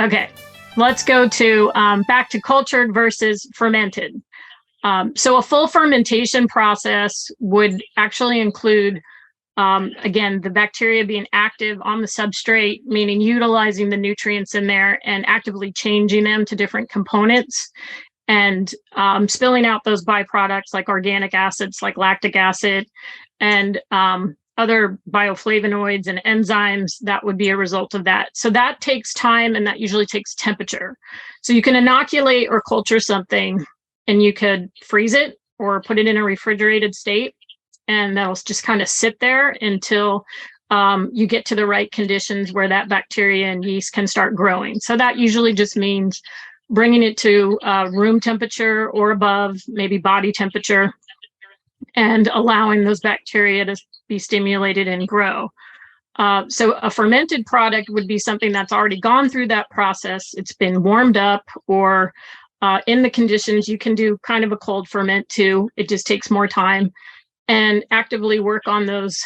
Okay, let's go to back to cultured versus fermented. So a full fermentation process would actually include, again, the bacteria being active on the substrate, meaning utilizing the nutrients in there and actively changing them to different components and spilling out those byproducts like organic acids, like lactic acid, and other bioflavonoids and enzymes that would be a result of that. So that takes time, and that usually takes temperature. So you can inoculate or culture something, and you could freeze it or put it in a refrigerated state, and that'll just kind of sit there until you get to the right conditions where that bacteria and yeast can start growing. So that usually just means bringing it to room temperature or above, maybe body temperature, and allowing those bacteria to be stimulated and grow. So a fermented product would be something that's already gone through that process. It's been warmed up, or in the conditions, you can do kind of a cold ferment too. It just takes more time, and actively work on those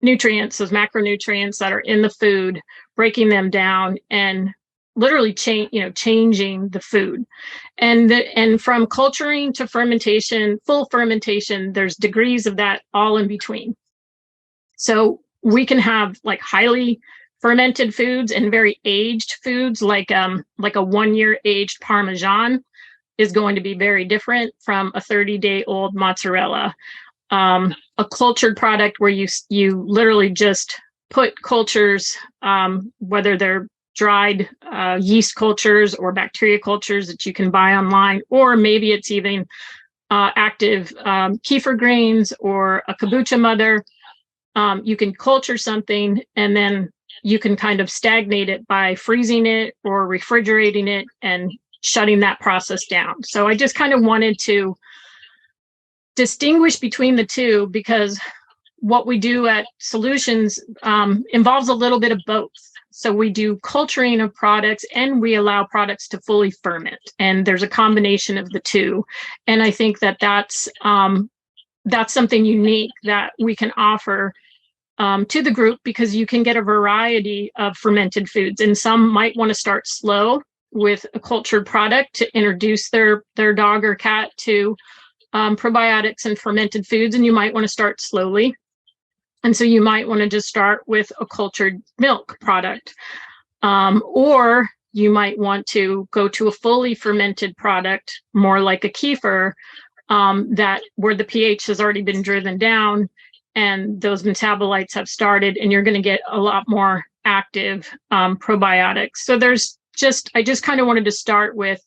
nutrients, those macronutrients that are in the food, breaking them down and literally changing the food. And from culturing to fermentation, full fermentation, there's degrees of that all in between. So we can have like highly fermented foods and very aged foods, like a 1 year aged Parmesan is going to be very different from a 30-day-old mozzarella. A cultured product where you literally just put cultures, whether they're dried yeast cultures or bacteria cultures that you can buy online, or maybe it's even active kefir grains or a kombucha mother. You can culture something, and then you can kind of stagnate it by freezing it or refrigerating it and shutting that process down. So I just kind of wanted to distinguish between the two, because what we do at Solutions involves a little bit of both. So we do culturing of products, and we allow products to fully ferment, and there's a combination of the two. And I think that that's something unique that we can offer to the group, because you can get a variety of fermented foods, and some might want to start slow with a cultured product to introduce their dog or cat to probiotics and fermented foods, and you might want to start slowly. And so you might want to just start with a cultured milk product, or you might want to go to a fully fermented product, more like a kefir, that where the pH has already been driven down and those metabolites have started, and you're going to get a lot more active probiotics. So I just kind of wanted to start with,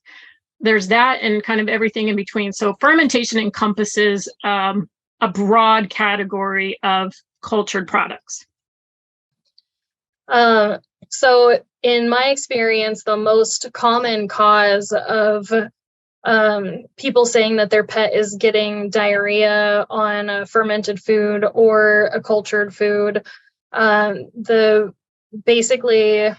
there's that and kind of everything in between. So fermentation encompasses a broad category of cultured products. So in my experience, the most common cause of people saying that their pet is getting diarrhea on a fermented food or a cultured food, basically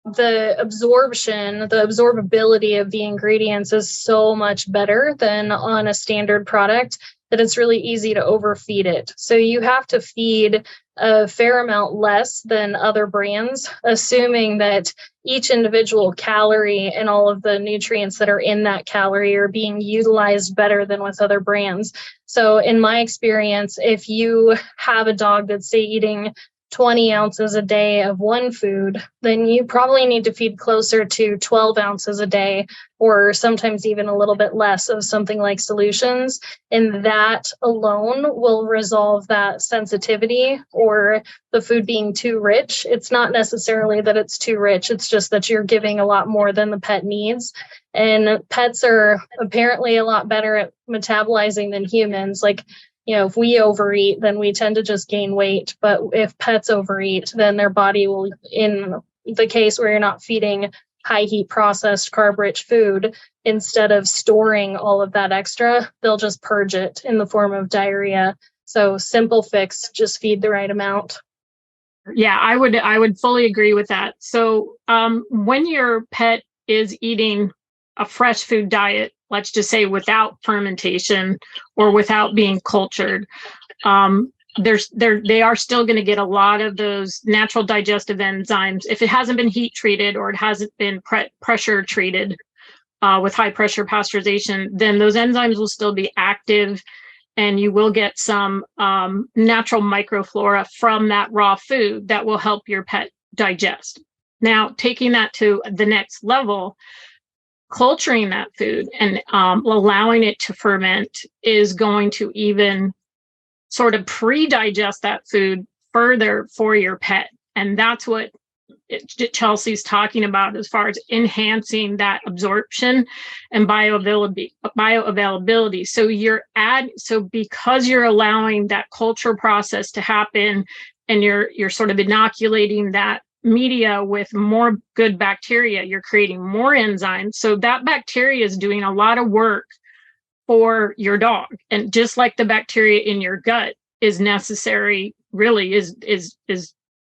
the absorbability of the ingredients is so much better than on a standard product that it's really easy to overfeed it. So you have to feed a fair amount less than other brands, assuming that each individual calorie and all of the nutrients that are in that calorie are being utilized better than with other brands. So in my experience, if you have a dog that's, say, eating 20 ounces a day of one food, then you probably need to feed closer to 12 ounces a day, or sometimes even a little bit less of something like Solutions. And that alone will resolve that sensitivity or the food being too rich. It's not necessarily that it's too rich. It's just that you're giving a lot more than the pet needs. And pets are apparently a lot better at metabolizing than humans. Like, if we overeat, then we tend to just gain weight. But if pets overeat, then their body will, in the case where you're not feeding high heat processed carb rich food, instead of storing all of that extra, they'll just purge it in the form of diarrhea. So simple fix, just feed the right amount. Yeah, I would fully agree with that. So when your pet is eating a fresh food diet, let's just say without fermentation or without being cultured, they are still going to get a lot of those natural digestive enzymes. If it hasn't been heat treated or it hasn't been pressure treated with high pressure pasteurization, then those enzymes will still be active, and you will get some natural microflora from that raw food that will help your pet digest. Now, taking that to the next level, culturing that food and allowing it to ferment is going to even sort of pre-digest that food further for your pet. And that's what Chelsea's talking about as far as enhancing that absorption and bioavailability. So because you're allowing that culture process to happen, and you're sort of inoculating that media with more good bacteria, you're creating more enzymes. So that bacteria is doing a lot of work for your dog. And just like the bacteria in your gut is necessary, really is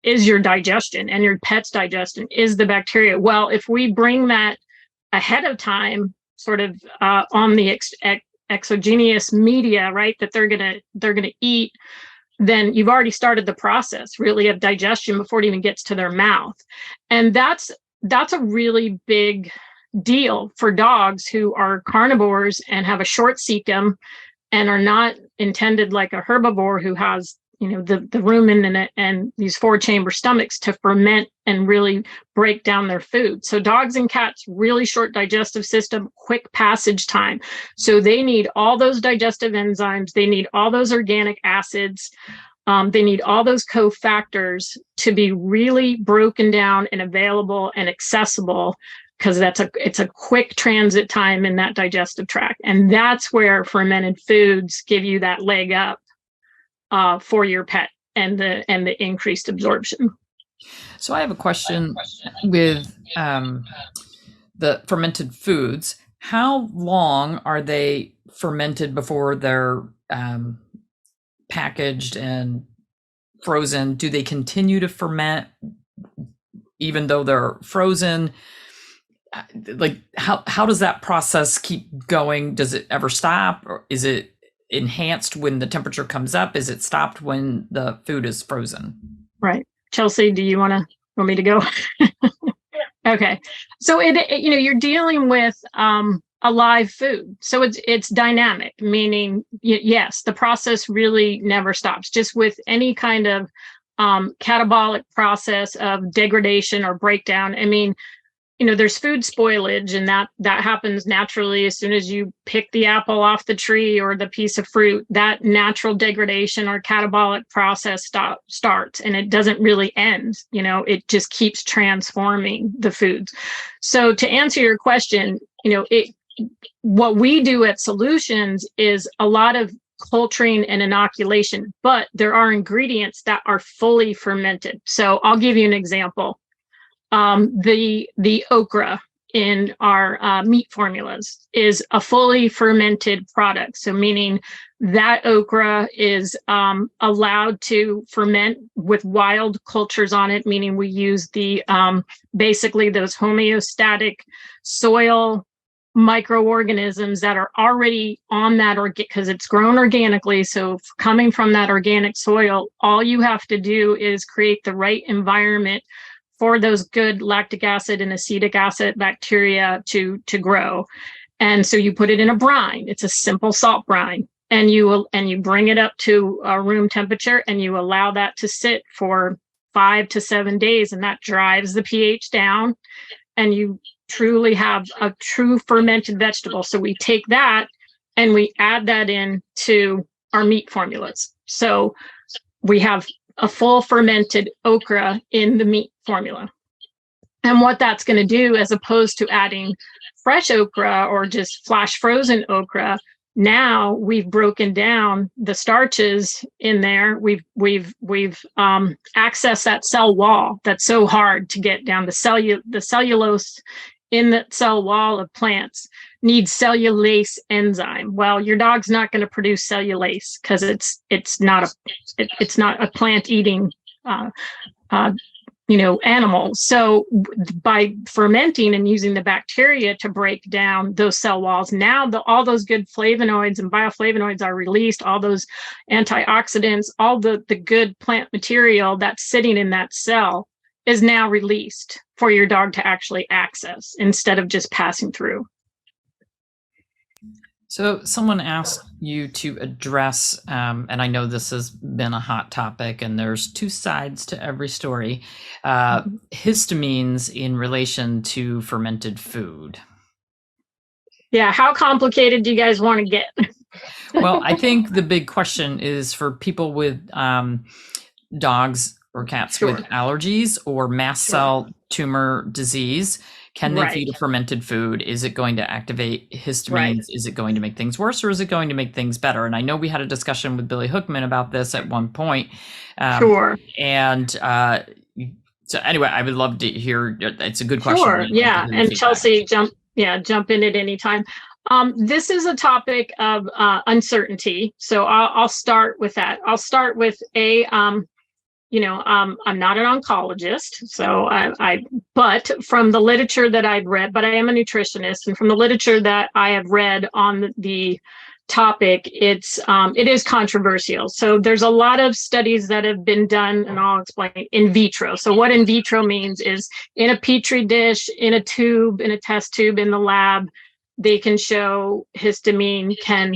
your digestion, and your pet's digestion is the bacteria. Well, if we bring that ahead of time, sort of on the exogenous media, right, that they're gonna eat, then you've already started the process really of digestion before it even gets to their mouth. And that's a really big deal for dogs who are carnivores and have a short cecum and are not intended like a herbivore who has, the rumen in it and these 4-chamber stomachs to ferment and really break down their food. So dogs and cats, really short digestive system, quick passage time. So they need all those digestive enzymes. They need all those organic acids. They need all those cofactors to be really broken down and available and accessible, because it's a quick transit time in that digestive tract. And that's where fermented foods give you that leg up for your pet and the increased absorption. So I have a question with the fermented foods. How long are they fermented before they're packaged and frozen? Do they continue to ferment even though they're frozen? Like how does that process keep going? Does it ever stop, or is it enhanced when the temperature comes up? Is it stopped when the food is frozen? Right. Chelsea, do you want me to go? Okay. So you're dealing with a live food. So it's dynamic, meaning yes, the process really never stops. Just with any kind of catabolic process of degradation or breakdown. I mean, there's food spoilage, and that happens naturally as soon as you pick the apple off the tree or the piece of fruit. That natural degradation or catabolic process starts, and it doesn't really end. It just keeps transforming the foods. So to answer your question, what we do at Solutions is a lot of culturing and inoculation, but there are ingredients that are fully fermented. So I'll give you an example. The okra in our meat formulas is a fully fermented product. So meaning that okra is allowed to ferment with wild cultures on it, meaning we use the basically those homeostatic soil microorganisms that are already on that because it's grown organically. So coming from that organic soil, all you have to do is create the right environment for those good lactic acid and acetic acid bacteria to grow. And so you put it in a brine. It's a simple salt brine. And you bring it up to room temperature, and you allow that to sit for 5 to 7 days, and that drives the pH down, and you truly have a true fermented vegetable. So we take that and we add that in to our meat formulas. So we have a full fermented okra in the meat formula. And what that's going to do, as opposed to adding fresh okra or just flash frozen okra, now we've broken down the starches in there. We've accessed that cell wall that's so hard to get down. The cellulose in the cell wall of plants needs cellulase enzyme. Well, your dog's not going to produce cellulase because it's not a plant eating animals. So by fermenting and using the bacteria to break down those cell walls, now all those good flavonoids and bioflavonoids are released, all those antioxidants, all the good plant material that's sitting in that cell is now released for your dog to actually access instead of just passing through. So someone asked you to address, and I know this has been a hot topic and there's two sides to every story, histamines in relation to fermented food. Yeah, how complicated do you guys want to get? Well, I think the big question is for people with dogs or cats with allergies or mast cell tumor disease. Can they feed a fermented food? Is it going to activate histamines? Is it going to make things worse, or is it going to make things better? And I know we had a discussion with Billy Hookman about this at one point. And so anyway, I would love to hear. It's a good question. Sure. Yeah. And Chelsea, jump in at any time. This is a topic of uncertainty. So I'll start with that. I'll start with I'm not an oncologist, so but from the literature that I've read, but I am a nutritionist, and from the literature that I have read on the topic, it is controversial. So there's a lot of studies that have been done, and I'll explain in vitro. So what in vitro means is in a petri dish, in a tube, in a test tube in the lab, they can show histamine can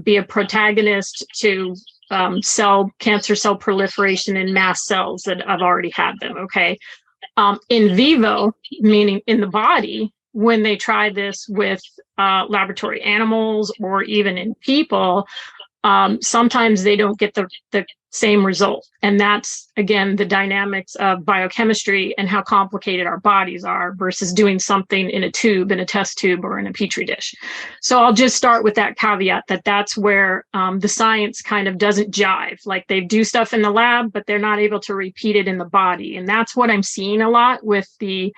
be a protagonist to cancer cell proliferation in mast cells that have already had them. Okay. In vivo, meaning in the body, when they try this with laboratory animals or even in people, sometimes they don't get the same result. And that's, again, the dynamics of biochemistry and how complicated our bodies are versus doing something in a tube, in a test tube, or in a petri dish. So I'll just start with that caveat that's where the science kind of doesn't jive. Like they do stuff in the lab, but they're not able to repeat it in the body. And that's what I'm seeing a lot with the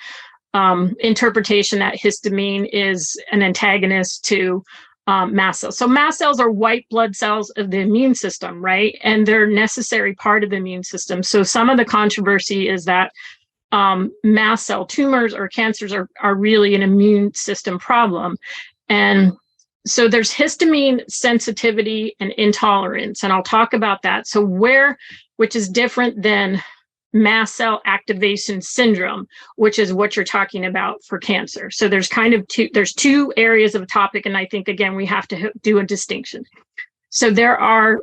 interpretation that histamine is an antagonist to mast cells. So mast cells are white blood cells of the immune system, right? And they're a necessary part of the immune system. So some of the controversy is that mast cell tumors or cancers are really an immune system problem. And so there's histamine sensitivity and intolerance, and I'll talk about that. So which is different than mast cell activation syndrome, which is what you're talking about for cancer. So there's two areas of a topic, and I think, again, we have to do a distinction. So there are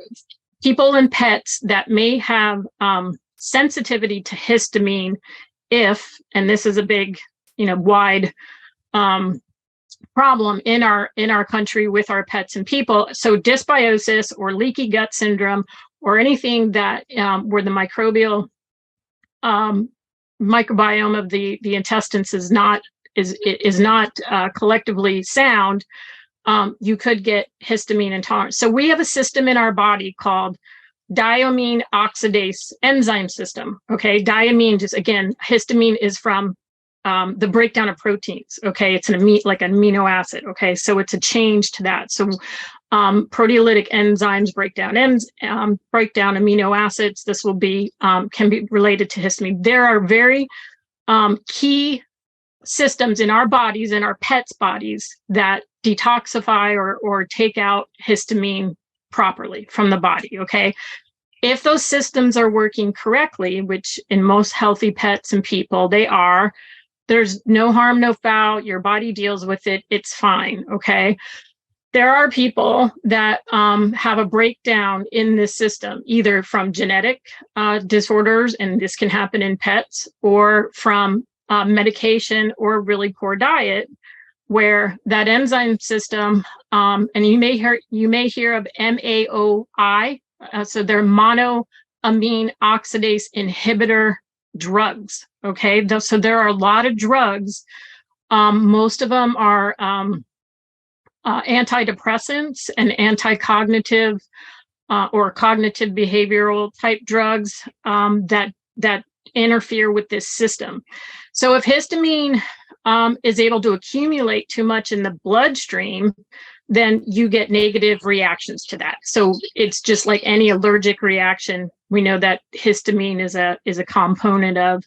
people and pets that may have sensitivity to histamine and this is a big, wide problem in our country with our pets and people. So dysbiosis or leaky gut syndrome or anything that where the microbiome of the intestines is not collectively sound, you could get histamine intolerance. So we have a system in our body called diamine oxidase enzyme system. Okay, diamine, just again, histamine is from the breakdown of proteins. Okay, it's like an amino acid. Okay, so it's a change to that. So proteolytic enzymes break down amino acids. This will be can be related to histamine. There are very key systems in our bodies, in our pets' bodies, that detoxify or take out histamine properly from the body. Okay, if those systems are working correctly, which in most healthy pets and people they are, there's no harm, no foul. Your body deals with it. It's fine. Okay. There are people that have a breakdown in this system, either from genetic disorders, and this can happen in pets, or from medication or really poor diet, where that enzyme system, and you may hear of MAOI, so they're monoamine oxidase inhibitor drugs. Okay, so there are a lot of drugs. Most of them are antidepressants and anti-cognitive or cognitive behavioral type drugs that interfere with this system. So if histamine is able to accumulate too much in the bloodstream, then you get negative reactions to that. So it's just like any allergic reaction. We know that histamine is a component of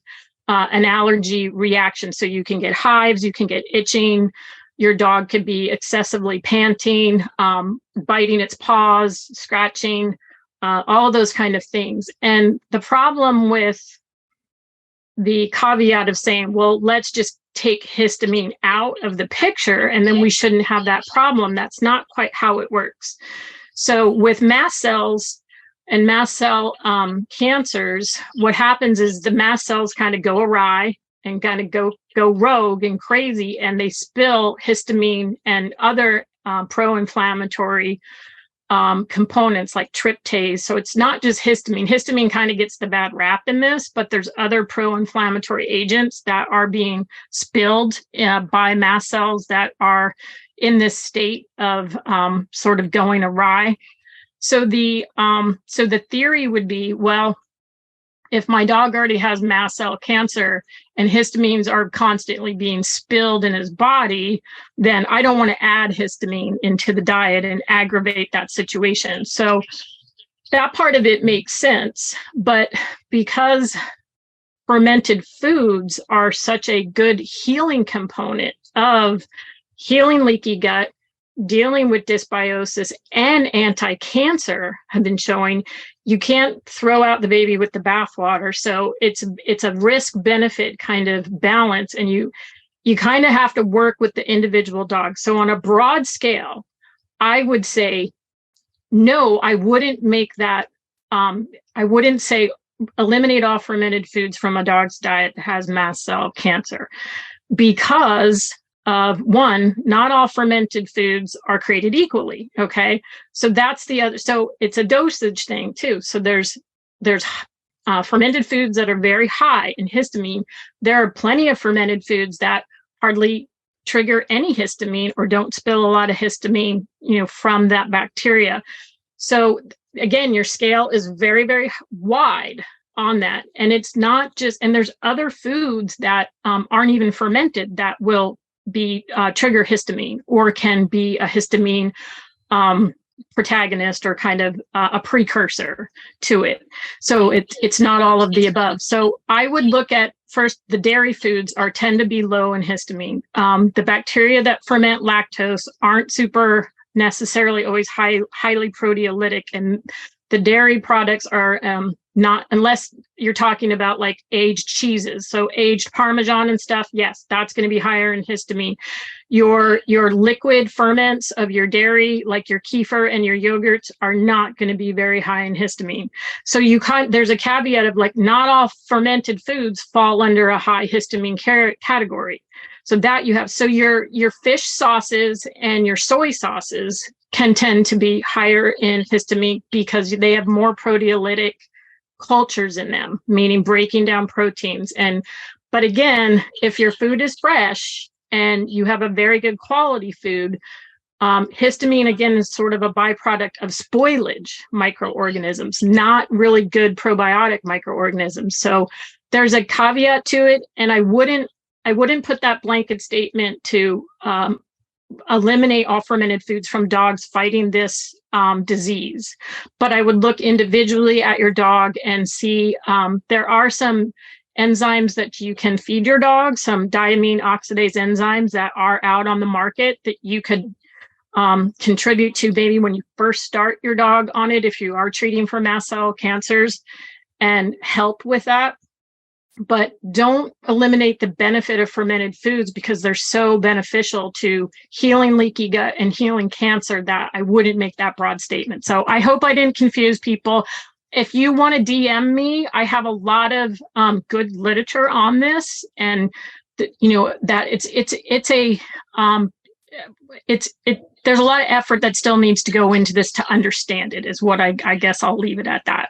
an allergy reaction. So you can get hives, you can get itching. Your dog could be excessively panting, biting its paws, scratching, all of those kind of things. And the problem with the caveat of saying, well, let's just take histamine out of the picture and then we shouldn't have that problem. That's not quite how it works. So with mast cells and mast cell cancers, what happens is the mast cells kind of go awry and kind of go rogue and crazy, and they spill histamine and other pro-inflammatory components like tryptase. So it's not just histamine. Histamine kind of gets the bad rap in this, but there's other pro-inflammatory agents that are being spilled by mast cells that are in this state of sort of going awry. So the theory would be, well, if my dog already has mast cell cancer and histamines are constantly being spilled in his body, then I don't want to add histamine into the diet and aggravate that situation. So that part of it makes sense. But because fermented foods are such a good healing component of healing leaky gut, dealing with dysbiosis, and anti-cancer have been showing, you can't throw out the baby with the bathwater. So it's a risk-benefit kind of balance, and you kind of have to work with the individual dog. So on a broad scale, I would say, no, I wouldn't make that, I wouldn't say eliminate all fermented foods from a dog's diet that has mast cell cancer, because of one, not all fermented foods are created equally. Okay. So that's the other. So it's a dosage thing too. So there's fermented foods that are very high in histamine. There are plenty of fermented foods that hardly trigger any histamine or don't spill a lot of histamine, from that bacteria. So again, your scale is very, very wide on that. And it's not just, and there's other foods that aren't even fermented that will be trigger histamine or can be a histamine protagonist or kind of a precursor to it. So it's not all of the above. So I would look at first, the dairy foods tend to be low in histamine. The bacteria that ferment lactose aren't super necessarily always highly proteolytic, and the dairy products are not, unless you're talking about like aged cheeses. So aged Parmesan and stuff, yes, that's going to be higher in histamine. Your liquid ferments of your dairy, like your kefir and your yogurts, are not going to be very high in histamine. So there's a caveat of like, not all fermented foods fall under a high histamine category. So that you have, so your fish sauces and your soy sauces can tend to be higher in histamine because they have more proteolytic cultures in them, meaning breaking down proteins. But again, if your food is fresh and you have a very good quality food, histamine again is sort of a byproduct of spoilage microorganisms, not really good probiotic microorganisms. So there's a caveat to it, and I wouldn't put that blanket statement to eliminate all fermented foods from dogs fighting this disease. But I would look individually at your dog and see there are some enzymes that you can feed your dog, some diamine oxidase enzymes that are out on the market that you could contribute to maybe when you first start your dog on it, if you are treating for mast cell cancers, and help with that. But don't eliminate the benefit of fermented foods because they're so beneficial to healing leaky gut and healing cancer that I wouldn't make that broad statement. So I hope I didn't confuse people. If you want to DM me, I have a lot of good literature on this, and that there's a lot of effort that still needs to go into this to understand it, is what I guess I'll leave it at that.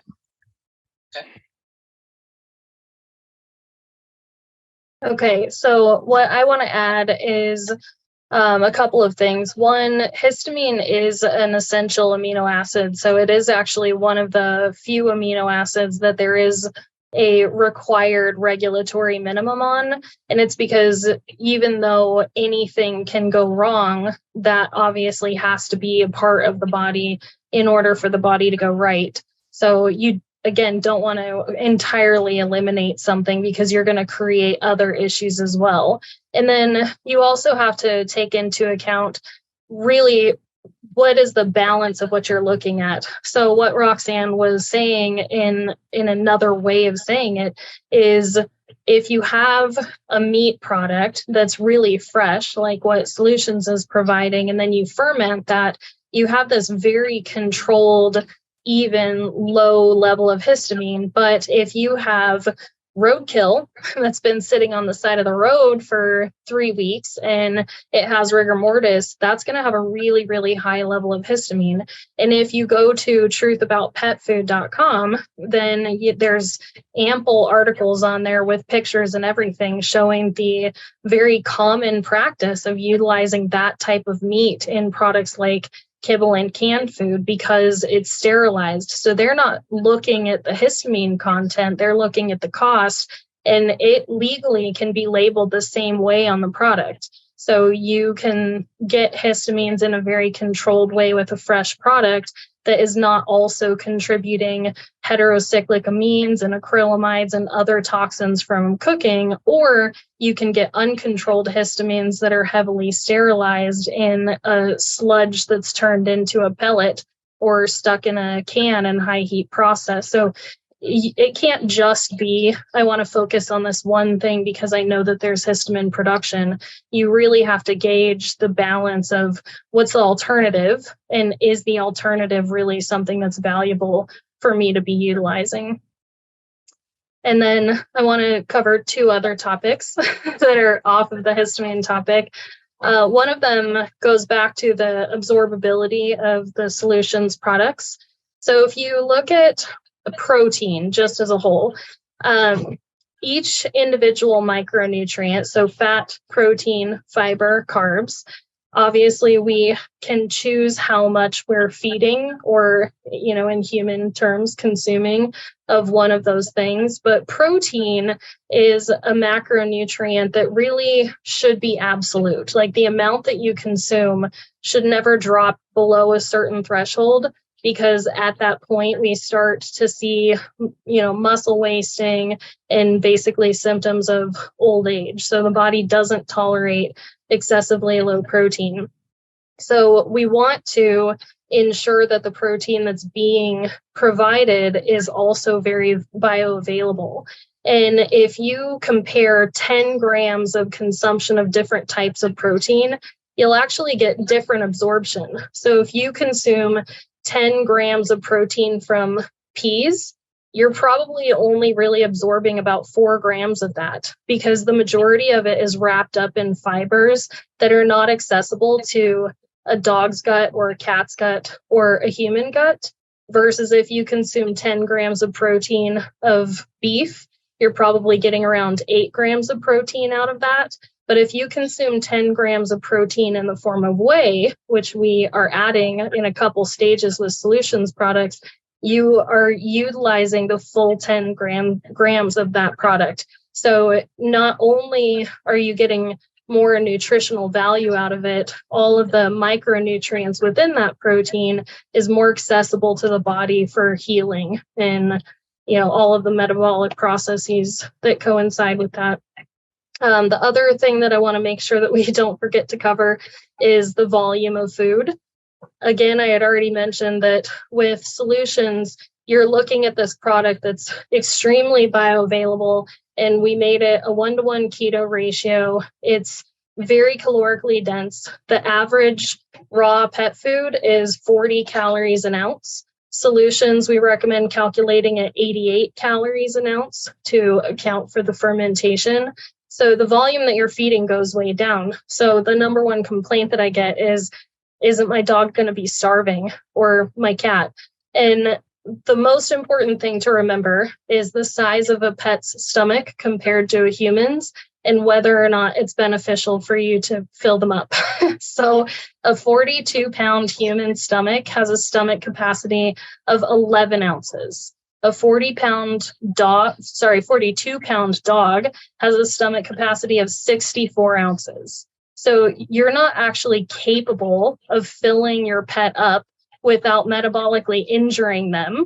Okay, so what I want to add is a couple of things. One, histamine is an essential amino acid. So it is actually one of the few amino acids that there is a required regulatory minimum on. And it's because even though anything can go wrong, that obviously has to be a part of the body in order for the body to go right. So you, again, don't want to entirely eliminate something because you're going to create other issues as well. And then you also have to take into account really what is the balance of what you're looking at. So what Roxanne was saying in another way of saying it is, if you have a meat product that's really fresh, like what Solutions is providing, and then you ferment that, you have this very controlled, even low level of histamine. But if you have roadkill that's been sitting on the side of the road for 3 weeks and it has rigor mortis, that's going to have a really, really high level of histamine. And if you go to truthaboutpetfood.com, then there's ample articles on there with pictures and everything showing the very common practice of utilizing that type of meat in products like kibble and canned food because it's sterilized. So they're not looking at the histamine content, they're looking at the cost, and it legally can be labeled the same way on the product. So you can get histamines in a very controlled way with a fresh product that is not also contributing heterocyclic amines and acrylamides and other toxins from cooking, or you can get uncontrolled histamines that are heavily sterilized in a sludge that's turned into a pellet or stuck in a can in high heat process. So it can't just be, I want to focus on this one thing because I know that there's histamine production. You really have to gauge the balance of what's the alternative, and is the alternative really something that's valuable for me to be utilizing? And then I want to cover 2 other topics that are off of the histamine topic. One of them goes back to the absorbability of the Solutions products. So if you look at a protein just as a whole, each individual micronutrient, so fat, protein, fiber, carbs, obviously we can choose how much we're feeding or, in human terms, consuming of one of those things. But protein is a macronutrient that really should be absolute. Like the amount that you consume should never drop below a certain threshold, because at that point we start to see, muscle wasting and basically symptoms of old age. So the body doesn't tolerate excessively low protein. So we want to ensure that the protein that's being provided is also very bioavailable. And if you compare 10 grams of consumption of different types of protein, you'll actually get different absorption. So if you consume 10 grams of protein from peas, you're probably only really absorbing about 4 grams of that, because the majority of it is wrapped up in fibers that are not accessible to a dog's gut or a cat's gut or a human gut. Versus if you consume 10 grams of protein of beef, you're probably getting around 8 grams of protein out of that. But if you consume 10 grams of protein in the form of whey, which we are adding in a couple stages with Solutions products, you are utilizing the full 10 grams of that product. So not only are you getting more nutritional value out of it, all of the micronutrients within that protein is more accessible to the body for healing and, all of the metabolic processes that coincide with that. The other thing that I want to make sure that we don't forget to cover is the volume of food. Again, I had already mentioned that with Solutions, you're looking at this product that's extremely bioavailable, and we made it a 1-to-1 keto ratio. It's very calorically dense. The average raw pet food is 40 calories an ounce. Solutions, we recommend calculating at 88 calories an ounce to account for the fermentation. So the volume that you're feeding goes way down. So the number one complaint that I get is, isn't my dog going to be starving, or my cat? And the most important thing to remember is the size of a pet's stomach compared to a human's, and whether or not it's beneficial for you to fill them up. So a 42-pound human stomach has a stomach capacity of 11 ounces. A 42-pound dog has a stomach capacity of 64 ounces. So you're not actually capable of filling your pet up without metabolically injuring them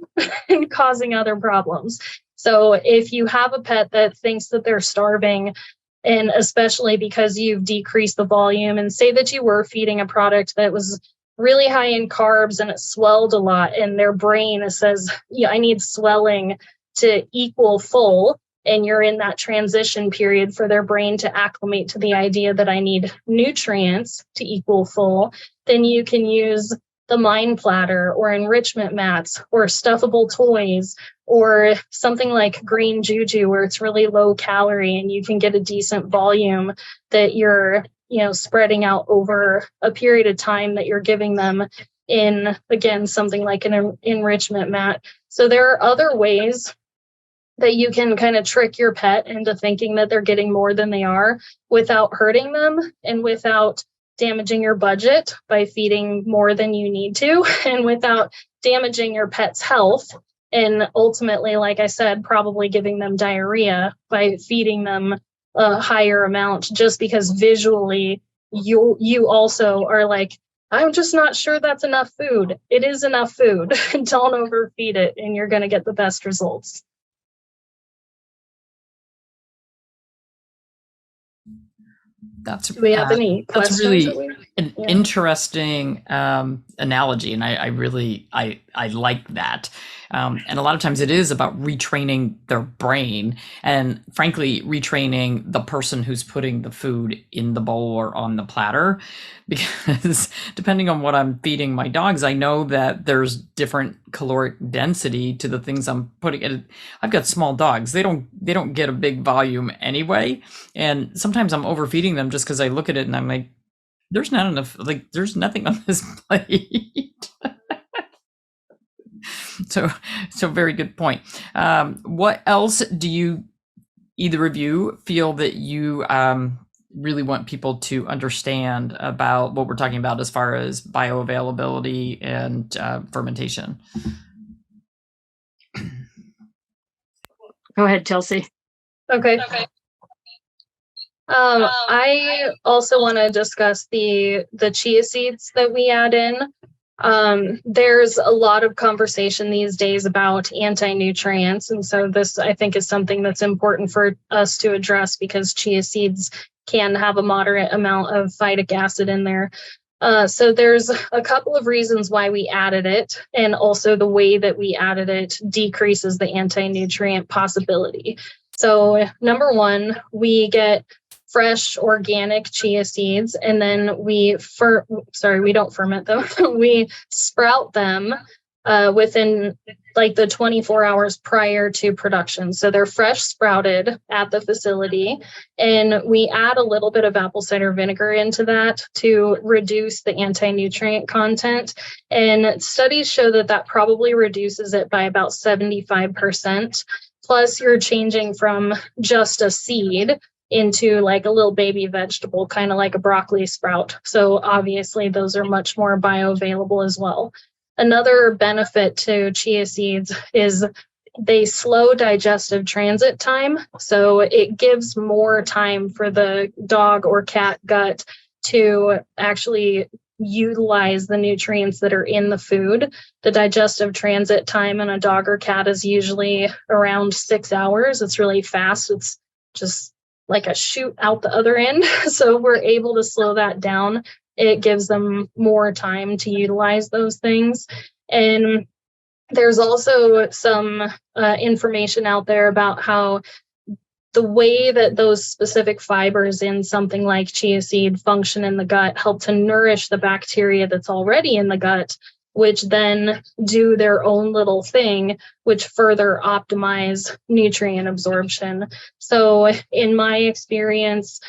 and causing other problems. So if you have a pet that thinks that they're starving, and especially because you've decreased the volume, and say that you were feeding a product that was really high in carbs and it swelled a lot, and their brain says, yeah, I need swelling to equal full, and you're in that transition period for their brain to acclimate to the idea that I need nutrients to equal full, then you can use the mind platter or enrichment mats or stuffable toys or something like green juju, where it's really low calorie and you can get a decent volume that you're spreading out over a period of time that you're giving them in, again, something like an enrichment mat. So there are other ways that you can kind of trick your pet into thinking that they're getting more than they are without hurting them and without damaging your budget by feeding more than you need to, and without damaging your pet's health. And ultimately, like I said, probably giving them diarrhea by feeding them a higher amount, just because visually you also are like, I'm just not sure that's enough food. It is enough food. Don't overfeed it, and you're going to get the best results. Do we have any questions? That's really an interesting analogy, and I really like that. And a lot of times it is about retraining their brain, and frankly, retraining the person who's putting the food in the bowl or on the platter. Because depending on what I'm feeding my dogs, I know that there's different caloric density to the things I'm putting in. I've got small dogs; they don't get a big volume anyway, and sometimes I'm overfeeding them just because I look at it and I'm like, there's not enough. Like, there's nothing on this plate. So very good point. What else do you, either of you, feel that you really want people to understand about what we're talking about as far as bioavailability and fermentation? Go ahead, Chelsea. Okay. I also want to discuss the chia seeds that we add in. There's a lot of conversation these days about anti-nutrients. And so this, I think, is something that's important for us to address, because chia seeds can have a moderate amount of phytic acid in there. So there's a couple of reasons why we added it, and also the way that we added it decreases the anti-nutrient possibility. So number one, we get fresh organic chia seeds, and then we don't ferment them. We sprout them within like the 24 hours prior to production. So they're fresh sprouted at the facility, and we add a little bit of apple cider vinegar into that to reduce the anti-nutrient content. And studies show that that probably reduces it by about 75%. Plus, you're changing from just a seed into like a little baby vegetable, kind of like a broccoli sprout. So obviously those are much more bioavailable as well. Another benefit to chia seeds is they slow digestive transit time. So it gives more time for the dog or cat gut to actually utilize the nutrients that are in the food. The digestive transit time in a dog or cat is usually around 6 hours. It's really fast. It's just like a shoot out the other end. So we're able to slow that down. It gives them more time to utilize those things. And there's also some information out there about how the way that those specific fibers in something like chia seed function in the gut help to nourish the bacteria that's already in the gut, which then do their own little thing, which further optimize nutrient absorption. So in my experience,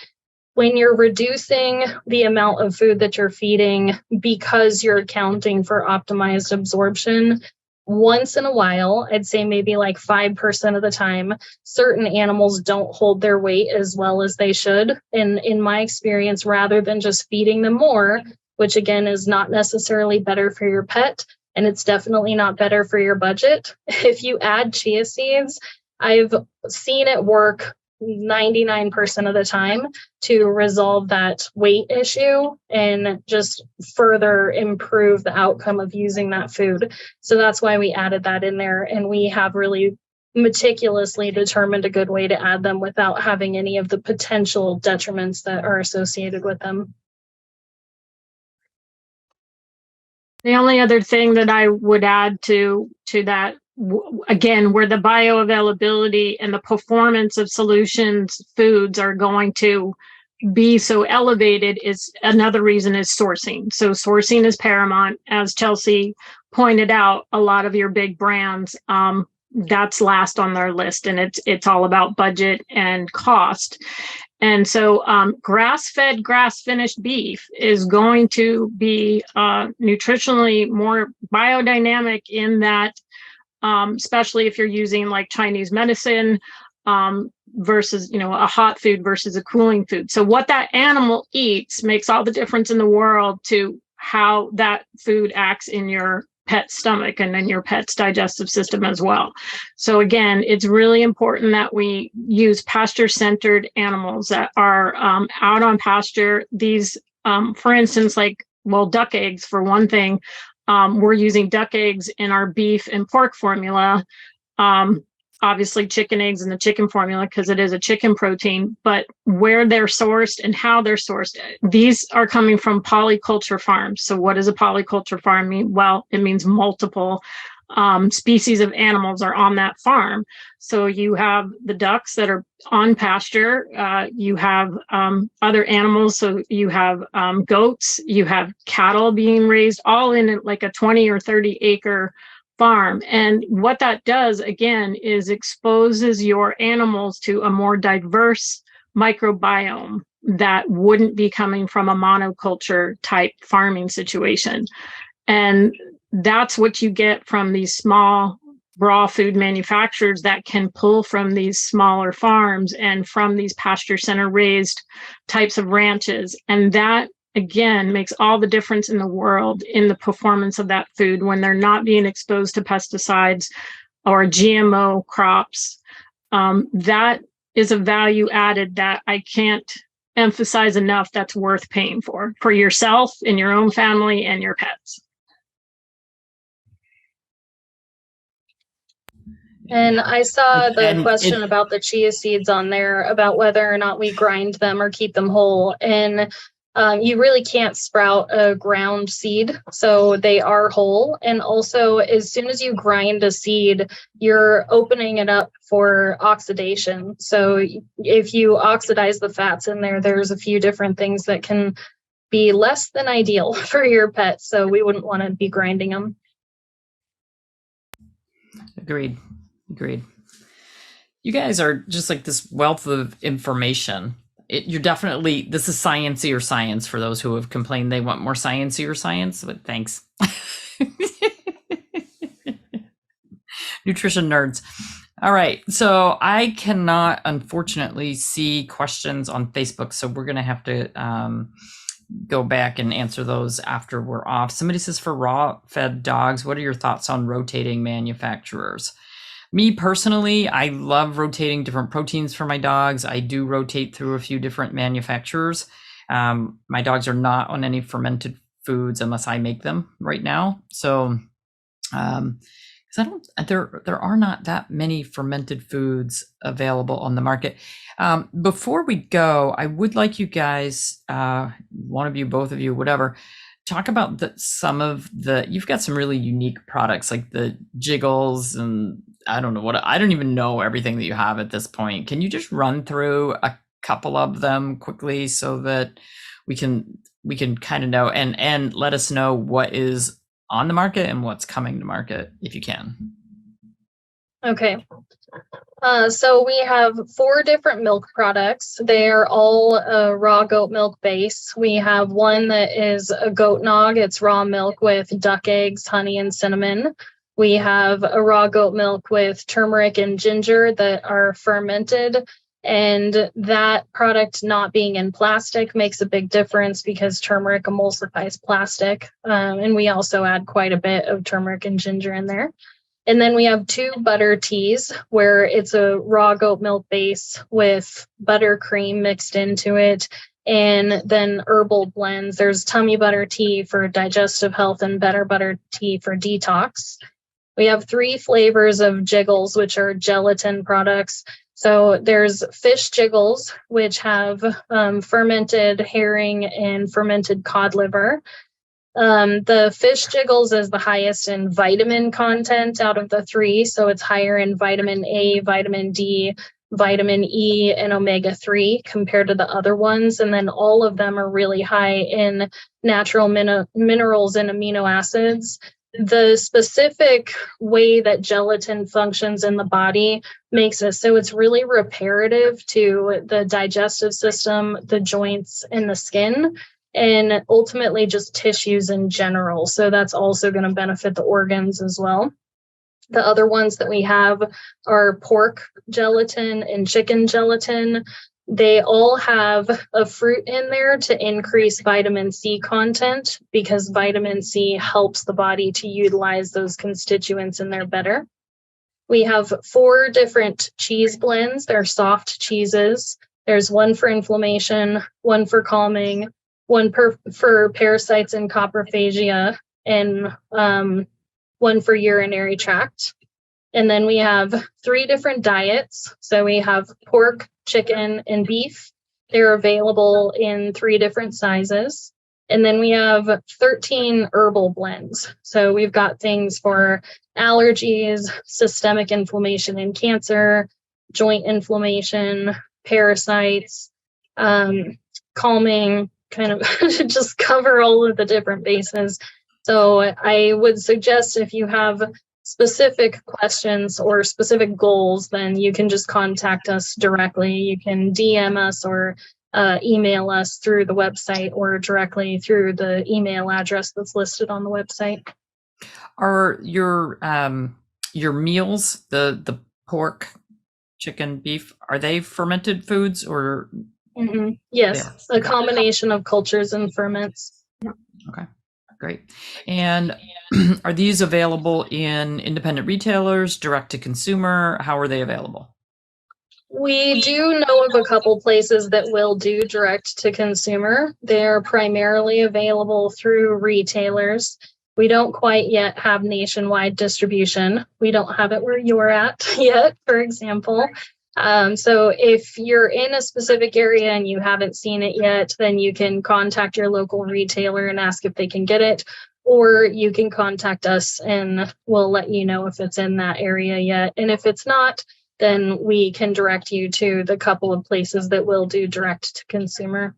when you're reducing the amount of food that you're feeding because you're accounting for optimized absorption, once in a while, I'd say maybe like 5% of the time, certain animals don't hold their weight as well as they should. And in my experience, rather than just feeding them more, which again is not necessarily better for your pet, and it's definitely not better for your budget. If you add chia seeds, I've seen it work 99% of the time to resolve that weight issue and just further improve the outcome of using that food. So that's why we added that in there. And we have really meticulously determined a good way to add them without having any of the potential detriments that are associated with them. The only other thing that I would add to that, again, where the bioavailability and the performance of solutions foods are going to be so elevated, is another reason is sourcing. So sourcing is paramount. As Chelsea pointed out, a lot of your big brands, that's last on their list, and it's all about budget and cost. And so grass-fed, grass-finished beef is going to be nutritionally more biodynamic in that, especially if you're using like Chinese medicine versus, a hot food versus a cooling food. So what that animal eats makes all the difference in the world to how that food acts in your pet's stomach and in your pet's digestive system as well. So again, it's really important that we use pasture-centered animals that are out on pasture. These, for instance, duck eggs, for one thing, we're using duck eggs in our beef and pork formula. Obviously chicken eggs in the chicken formula because it is a chicken protein, but where they're sourced and how they're sourced, these are coming from polyculture farms. So what does a polyculture farm mean? Well, it means multiple species of animals are on that farm. So you have the ducks that are on pasture, you have other animals. So you have goats, you have cattle being raised all in like a 20 or 30 acre farm. And what that does, again, is exposes your animals to a more diverse microbiome that wouldn't be coming from a monoculture type farming situation. And that's what you get from these small raw food manufacturers that can pull from these smaller farms and from these pasture center raised types of ranches. And that, again, makes all the difference in the world in the performance of that food when they're not being exposed to pesticides or GMO crops. That is a value added that I can't emphasize enough, that's worth paying for yourself and your own family and your pets. And I saw the question about the chia seeds on there about whether or not we grind them or keep them whole. And you really can't sprout a ground seed, so they are whole. And also, as soon as you grind a seed, you're opening it up for oxidation. So if you oxidize the fats in there, there's a few different things that can be less than ideal for your pet. So we wouldn't want to be grinding them. Agreed. You guys are just like this wealth of information. You're definitely, this is sciencey science for those who have complained they want more sciencey science, but thanks. Nutrition nerds. All right. So I cannot, unfortunately, see questions on Facebook. So we're going to have to go back and answer those after we're off. Somebody says, for raw fed dogs, what are your thoughts on rotating manufacturers? Me personally, I love rotating different proteins for my dogs. I do rotate through a few different manufacturers. My dogs are not on any fermented foods unless I make them right now. So, there are not that many fermented foods available on the market. Before we go, I would like you guys, one of you, both of you, whatever, talk about you've got some really unique products like the jiggles and I don't even know everything that you have at this point. Can you just run through a couple of them quickly so that we can kind of know and let us know what is on the market and what's coming to market if you can? Okay. So we have 4 different milk products. They're all raw goat milk base. We have one that is a goat nog. It's raw milk with duck eggs, honey, and cinnamon. We have a raw goat milk with turmeric and ginger that are fermented. And that product not being in plastic makes a big difference because turmeric emulsifies plastic. And we also add quite a bit of turmeric and ginger in there. And then we have 2 butter teas where it's a raw goat milk base with buttercream mixed into it. And then herbal blends. There's tummy butter tea for digestive health and better butter tea for detox. We have 3 flavors of jiggles, which are gelatin products. So there's fish jiggles, which have fermented herring and fermented cod liver. The fish jiggles is the highest in vitamin content out of the 3. So it's higher in vitamin A, vitamin D, vitamin E, and omega-3 compared to the other ones. And then all of them are really high in natural minerals and amino acids. The specific way that gelatin functions in the body makes it so it's really reparative to the digestive system, the joints, and the skin, and ultimately just tissues in general. So that's also going to benefit the organs as well. The other ones that we have are pork gelatin and chicken gelatin. They all have a fruit in there to increase vitamin C content because vitamin C helps the body to utilize those constituents in there better. We have 4 different cheese blends. They're soft cheeses. There's one for inflammation, one for calming, one for parasites and coprophagia, and one for urinary tract. And then we have 3 different diets. So we have pork, chicken, and beef. They're available in 3 different sizes. And then we have 13 herbal blends. So we've got things for allergies, systemic inflammation and cancer, joint inflammation, parasites, calming, kind of just cover all of the different bases. So I would suggest if you have specific questions or specific goals, then you can just contact us directly. You can DM us or email us through the website or directly through the email address that's listed on the website. Are your meals, the pork, chicken, beef, are they fermented foods or? Mm-hmm. Yes, a combination of cultures and ferments. Okay, great. And are these available in independent retailers, direct to consumer? How are they available? We do know of a couple places that will do direct to consumer. They're primarily available through retailers. We don't quite yet have nationwide distribution. We don't have it where you're at yet, for example. So if you're in a specific area and you haven't seen it yet, then you can contact your local retailer and ask if they can get it, or you can contact us and we'll let you know if it's in that area yet. And if it's not, then we can direct you to the couple of places that will do direct to consumer.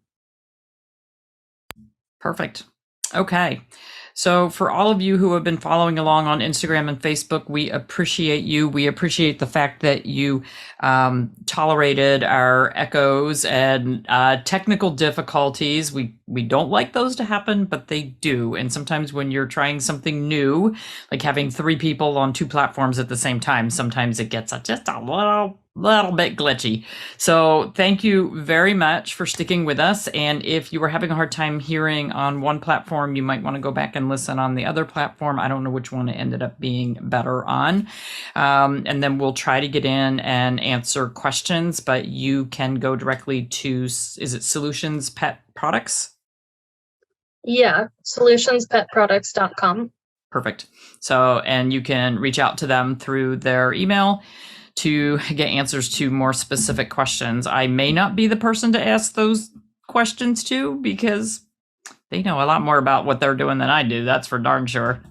Perfect. Okay. So for all of you who have been following along on Instagram and Facebook, we appreciate you. We appreciate the fact that you tolerated our echoes and technical difficulties. We don't like those to happen, but they do. And sometimes when you're trying something new, like having 3 people on 2 platforms at the same time, sometimes it gets just a little bit glitchy. So thank you very much for sticking with us. And if you were having a hard time hearing on one platform, you might want to go back and listen on the other platform. I don't know which one it ended up being better on. And then we'll try to get in and answer questions, but you can go directly to, is it Solutions Pet Products? Yeah, solutionspetproducts.com. Perfect. So, and you can reach out to them through their email to get answers to more specific questions. I may not be the person to ask those questions to because they know a lot more about what they're doing than I do. That's for darn sure.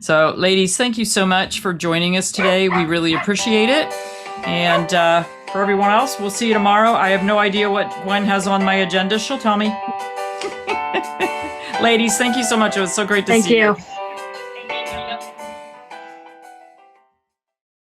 So ladies, thank you so much for joining us today. We really appreciate it. And for everyone else, we'll see you tomorrow. I have no idea what Gwen has on my agenda. She'll tell me. Ladies, thank you so much. It was so great to see you. Thank you.